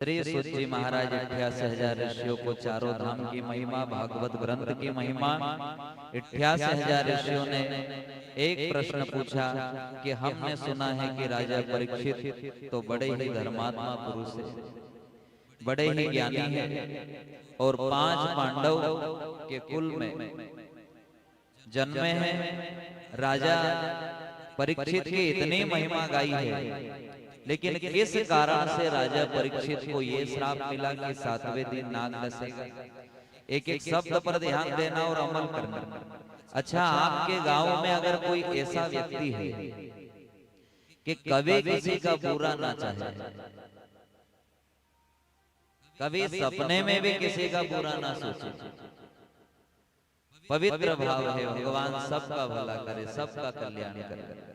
श्री सूत जी महाराज 88,000 ऋषियों को चारों धाम की महिमा, भागवत ग्रंथ की महिमा। 88,000 ऋषियों ने एक प्रश्न पूछा कि हमने सुना है कि राजा परीक्षित तो बड़े ही धर्मात्मा पुरुष है, बड़े ही ज्ञानी है, और 5 पांडव के कुल में जन्मे हैं। राजा परीक्षित की इतनी महिमा गाई है, लेकिन किस कारण से राजा परीक्षित को ये श्राप मिला कि 7वें दिन नाग डसेगा। एक एक शब्द पर ध्यान देना और अमल करना। अच्छा, आपके गांव में अगर कोई ऐसा व्यक्ति है कि कभी किसी का बुरा ना चाहे, कभी सपने में भी किसी का बुरा ना सोचे, पवित्र भाव है, भगवान सबका भला करे, सबका कल्याण करे,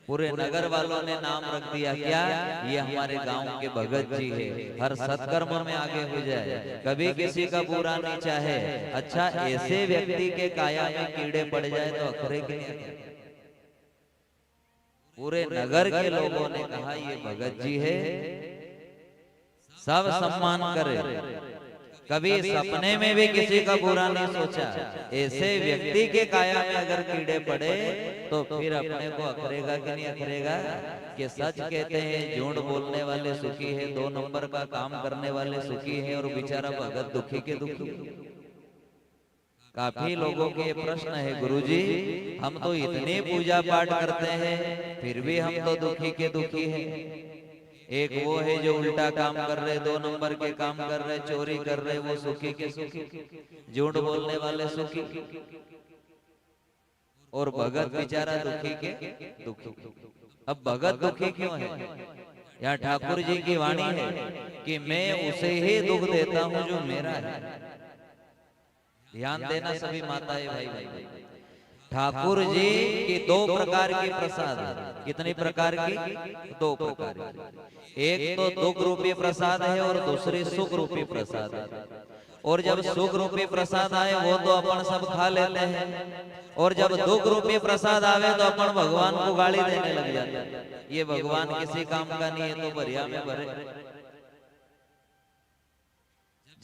पूरे नगर वालों ने नाम रख दिया क्या, ये हमारे गांव के भगत जी है, हर सत्कर्म में आगे हो जाए, कभी किसी का बुरा नहीं चाहे। अच्छा, ऐसे व्यक्ति के काया में कीड़े पड़ जाए तो अखरे के लिए पूरे नगर के लोगों ने कहा ये भगत जी है, सब सम्मान करे, कभी सपने में भी किसी का बुरा नहीं सोचा। ऐसे व्यक्ति के काया में अगर कीड़े पड़े तो फिर अपने को अखरेगा कि नहीं अखरेगा। कि सच कहते हैं झूठ बोलने वाले सुखी है, 2 नंबर का काम करने वाले सुखी है, और बेचारा भगत दुखी के दुखी। काफी लोगों के प्रश्न है, गुरुजी हम तो इतने पूजा पाठ करते हैं फिर भी हम तो दुखी के दुखी है। एक वो है जो उल्टा काम कर रहे, 2 नंबर के काम कर रहे, चोरी कर रहे, वो सुखी के सुखी, झूठ बोलने वाले सुखी, और भगत बेचारा दुखी के दुखी। अब भगत दुखी क्यों है? यहाँ ठाकुर जी की वाणी है कि मैं उसे ही दुख देता हूँ जो मेरा है। ध्यान देना सभी माताएं भाई भाई। ठाकुर जी की 2 प्रकार की प्रसाद, कितनी प्रकार की? 2 प्रकार की। एक तो दुख रूपी प्रसाद है और दूसरी सुख रूपी प्रसाद है। और जब सुख रूपी प्रसाद आए वो तो अपन सब खा लेते हैं, और जब दुख रूपी प्रसाद आवे तो अपन भगवान को गाली देने लग जाते हैं, ये भगवान किसी काम का नहीं है तो बढ़िया में भरे।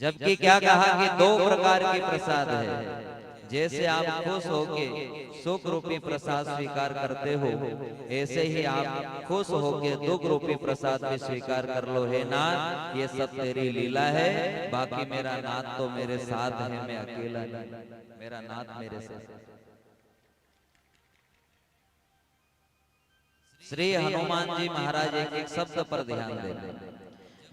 जबकि क्या कहा कि 2 प्रकार की प्रसाद है। जैसे आप खुश होके सुख रूपी प्रसाद स्वीकार करते हो, ऐसे ही आप खुश होके दुख रूपी प्रसाद भी स्वीकार कर लो। हे नाथ, ये सब तेरी लीला है, बाकी मेरा नाथ तो मेरे साथ है, मैं अकेला नहीं, मेरा नाथ मेरे साथ। श्री हनुमान जी महाराज एक शब्द पर ध्यान दें।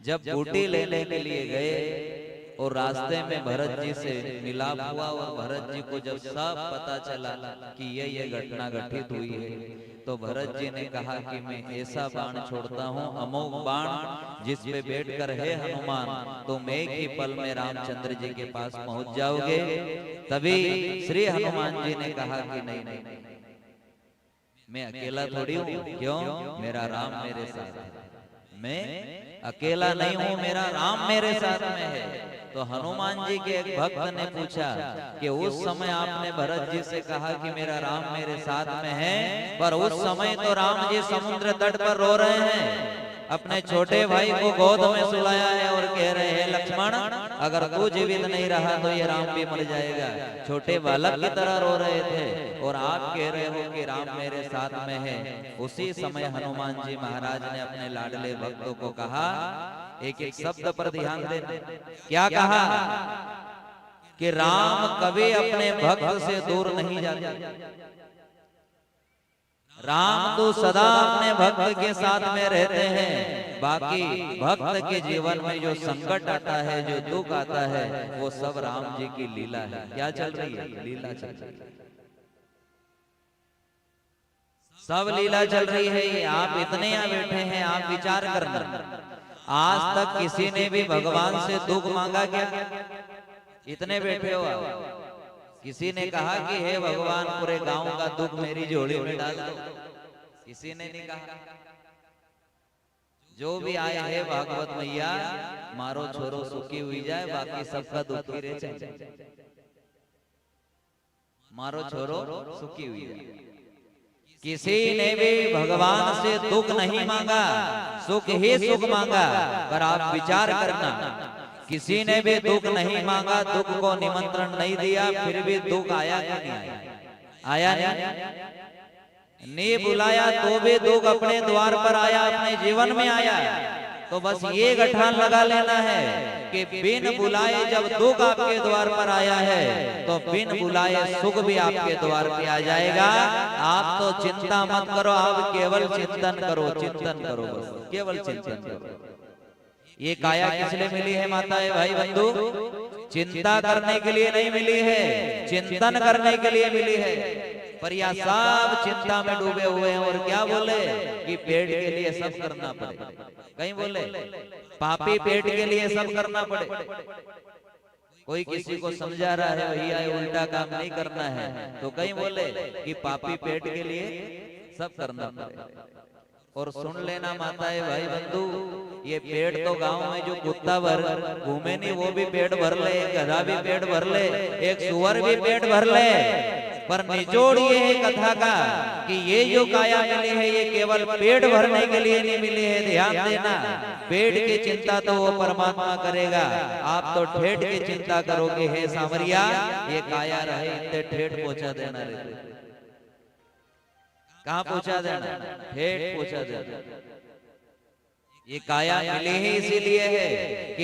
जब बूटी लेने के लिए गए और रास्ते में भरत जी से मिलाप हुआ, और भरत जी को जब सब पता चला कि ये घटना घटित हुई है, तो भरत जी ने कहा कि मैं ऐसा बाण छोड़ता हूँ, अमोघ बाण, जिस पे बैठकर है हनुमान तो मैं ही पल में रामचंद्र जी के पास पहुंच जाओगे। तभी श्री हनुमान जी ने कहा कि नहीं नहीं, मैं अकेला थोड़ी हूँ, क्यों? मेरा राम मेरे साथ है, मैं अकेला नहीं हूँ, मेरा राम मेरे साथ में है। तो हनुमान जी के एक भक्त ने पूछा कि उस समय आपने भरत जी से कहा कि मेरा राम मेरे साथ में है, पर उस समय तो राम जी समुद्र तट पर रो रहे हैं, अपने छोटे भाई को गोद में सुलाया है और कह रहे हैं लक्ष्मण अगर तू जीवित नहीं रहा तो ये राम भी मर जाएगा। छोटे बालक की तरह रो रहे थे, और आप कह रहे हो कि राम मेरे साथ में है। उसी समय हनुमान जी महाराज ने अपने लाडले भक्तों को कहा, एक एक शब्द पर ध्यान देना। क्या कहा? कि राम कभी अपने भक्त से दूर नहीं जाते, राम तो सदा अपने भक्त के साथ में रहते हैं। बाकी भक्त के जीवन में जो संकट आता है, जो दुख आता है, वो सब राम जी की लीला है। क्या चल रही है? लीला चल रही है, सब लीला चल रही है। ये आप इतने यहाँ बैठे हैं, आप विचार करना, आज तक किसी ने भी भगवान से दुख मांगा क्या? इतने बैठे हो आप, किसी ने कहा कि हे भगवान पूरे गांव का दुख मेरी झोली में डाल दो? किसी ने नहीं कहा। जो भी आए हे भागवत मैया मारो छोरो सुखी हुई जाए, बाकी सबका दुखी रह जाए, मारो छोरो सुखी हुई जाए। किसी ने भी भगवान से दुख नहीं मांगा, सुख ही सुख मांगा। पर आप विचार करना, किसी ने भी दुख नहीं मांगा, दुख को निमंत्रण नहीं दिया, फिर भी दुख आया कि नहीं आया? आया नहीं बुलाया तो भी दुख अपने द्वार पर आया, अपने जीवन में आया। तो बस ये गठान लगा लेना है कि बिन बुलाए जब दुख आपके द्वार पर आया है, तो बिन बुलाए सुख भी आपके द्वार पे आ जाएगा। आप तो चिंता मत करो, आप केवल चिंतन करो, चिंतन करो, बस केवल चिंतन करो। ये काया किस लिए मिली है माताएं भाई बंधु? चिंता करने के लिए नहीं मिली है, चिंतन करने के लिए मिली है। पर यह सब चिंता में डूबे हुए हैं और क्या बोले कि पेट के लिए सब करना पड़े। कहीं बोले पापी पेट के लिए सब करना पड़े। कोई किसी को समझा रहा है भैया ये उल्टा काम नहीं करना है, तो कहीं बोले कि पापी पेट के लिए सब करना पड़े। और सुन लेना माताएं भाई बंधु, ये पेट तो गांव में जो कुत्ता भर घूमे नहीं वो भी पेट भर ले, एक गधा भी पेट भर ले, एक सुअर भी पेट भर ले। पर निचोड़ ये है कथा का कि ये जो काया मिली है ये केवल पेट भरने के लिए नहीं मिली है। ध्यान देना, पेट की चिंता तो वो परमात्मा करेगा, आप तो ठेठ की चिंता करोगे। हे सामरिया, ये काया रहे इतने ठेठ पहुंचा देना रे, कहाँ पहुंचा देना? ठेठ पहुंचा देना। ये काया मिली ही इसीलिए है कि